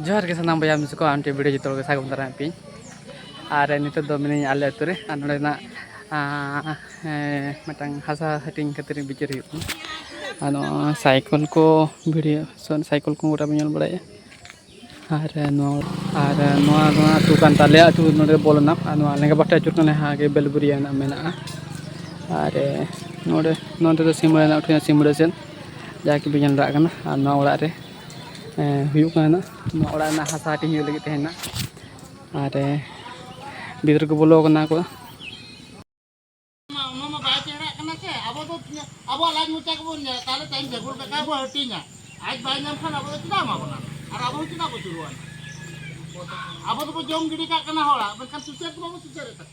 जोहार के सानाम बया मिसको आंटे वीडियो जितो के सागम दारा पे और नितो दो मिनी आले अतुरे आ नोडे ना मतंग हासा हटिंग खातिर बिचार आनो साइकिल को वीडियो सोन साइकिल को गोटा बिनल बड़ाय और नोआ तु कान ताले अतु नोडे बोलना नोआ लेंगा बट्टा चुटने हागे बेलबुरिया ना मेना और नोडे नोते तो सिमड़ा ना उठिया सिमड़ा सेन जाके बिनल रा कना आ नोआ ओड़ा रे हुयुग काना ओड़ा ना हासा हटिंग लगी तेना और बिदर को बोलो कना को अब लाज मुचा को बोल ताले टाइम जगुल का बो हटिना आज बाय नाम खान अब चिना मा बना और अब चिना को जुरुआन अब तो जोम गिडी का कना होला बन सुचर तो सुचर तक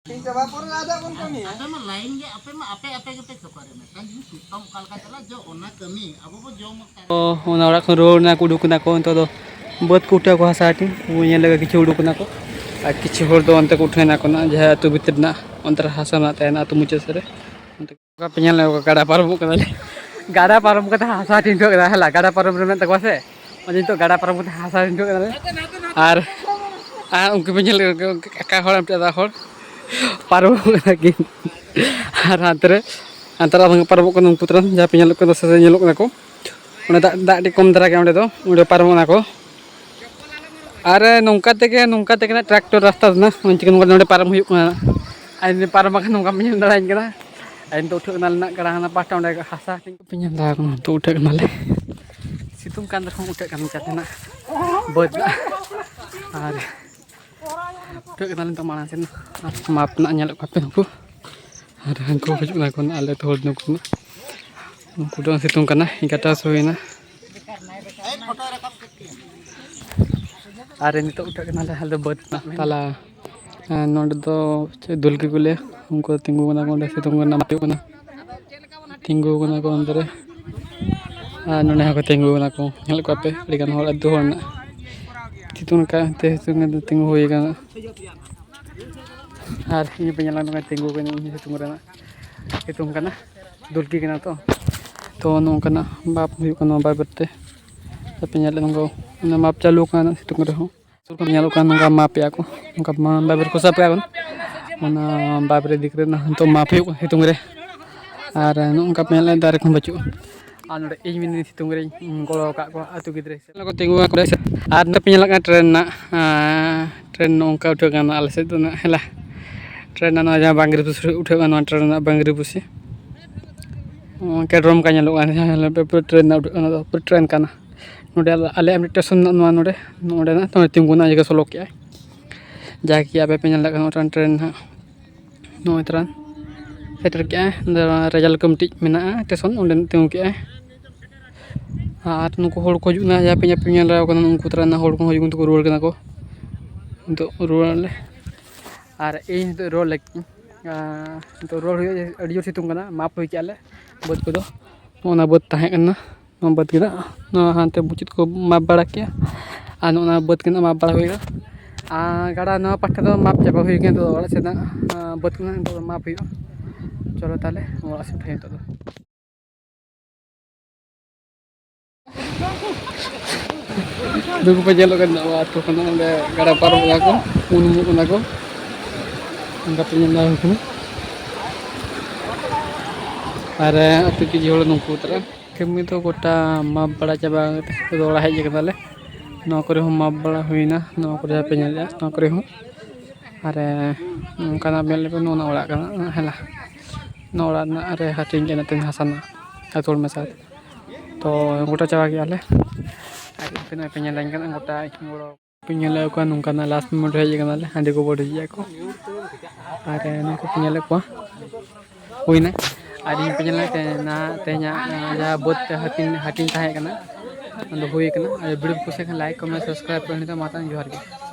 तीन जगह पर आधा कोन कमी है में लाइन के आपे के पे करे में kan सुतम काल का चला जो ओना कमी अब वो जोम ओ ओना ओड़ा को रोड ना कुडुक ना को तो बद कुटा को हासा हटिंग वो ये लगा किछु उडुक ना को आ किछु होर दो अंत को उठेना को ना जहा अतु भीतर ना अंतर हासा ना तेना अतु मुचे सरे का पेñal गाड़ा पारम कदाले गाड़ा पारम कथा हासा हटिंग कदा हला गाड़ा पारम रे में तको से ओजे तो गाड़ा पारम कथा हासा हटिंग कदाले और उनके पेñal का होड़ दा होड़ पारम की और अंतरे अंतरा पारम को पुत्र जहा पेñal को से ñelok ना को ओने दा कम दरा के ओंडे दो ओंडे पारम ना को अरे नौका तेगे ना ट्रैक्टर रास्ता ना चिकन नोडे पारम हुयुग ना आइन पारम का नौका पेñal दराइन कना आइन तो उठे ना लेना कड़ा ना पाटा ओंडे हासा पेñal दा तो उठे ना ले सितुंग कान रखो उठे कान चातेना बद और उठे ना तो माना सेन माप ना ñelok कापे नुकु और हंको हजुग ना कोन आले तो होड़ नुकु नुकु दो सितुंग काना इकाटा सोइना और नितो उठे ना ले हल बद ताला नोड दो दुलकी गुले उनको तिंगु ना कोंडे सितुंग ना मापियो ना तिंगु ना को अंदर नोने हको तिंगु ना को ñel ko पे अडिगान होड़ अदु होड़ ना सितुंग का ते सितुंग तिंगु होई गाना और ये पेñal ना तिंगु को नि सितुंग रे ना सितुंग काना दुलकी कना तो नोंका ना बाप हुई कना बाबते पेñal नंगो ना माप चालू काना सितुंग रे हो सुर ñalo kan नंगा माप या को नंगा मा बाबर को सब कान ओना बाबरे दिकरे ना तो माप हुई सितुंग रे और नंगा पेñal दारे को बचु आ नोडे इ मिनि सितुंग रे गोलो का को अतु गिद्रे को तिंगु को और न पेñal का ट्रेन नंका उठे गाना आले से तो ना हला ट्रेन ना जहां बांगरी पुसी उठे गाना ट्रेन ना बांगरी पुसी केड्रोम का ñalo गाना हला पे ट्रेन ना उठे गाना तो ट्रेन काना नोडे आले हम स्टेशन ना नोडे नोडे ना तो तिंगु ना जगह सोलो के जाकी आबे पेñal का ट्रेन ना नो ट्रेन सेटर के रेजल कमटी मेना स्टेशन ओंडे तिंगु के और नुको होड़ को जुना या पेñal राव कना उनको तरह ना होड़ को हजुग तो रोल कना को तो रोल और इन तो रोल लकी तो रोल अड़ी जोर सितुंग कना माप हुई के आले बद को दो ओना बद ताहे कना नो बद के ना हानते बुचित को माप बड़ा के आ ओना बद के ना माप बड़ा होइगा आ गाड़ा ना पाठा तो माप चाबा हुई के तो ओला से ना बद के ना तो माप हुई चलो ताले ओला से उठे तो दुगु पे जेलो kan waktu kana udah gara paru aku unmu aku enggak punya nahu kana are atu ki jolo nungku tara kemi to gota map bada chaba to ola hej kana le no kore hum map bada huina no kore pe nyal ya no kore hum are kana mel pe no na ola kana hela no ola na are hating kana tin hasana atul mesat to gota chaba ki ale पेना पेñal lain kan anggota ngoro पेñal ko nungka na last moment heje kana le hande ko bod heje ko are nungko पेñal ko hoina ari पेñal na tenya ja bot hatin tahe kana ando hoi kana video ko se like comment subscribe करने तो माता जोहार के।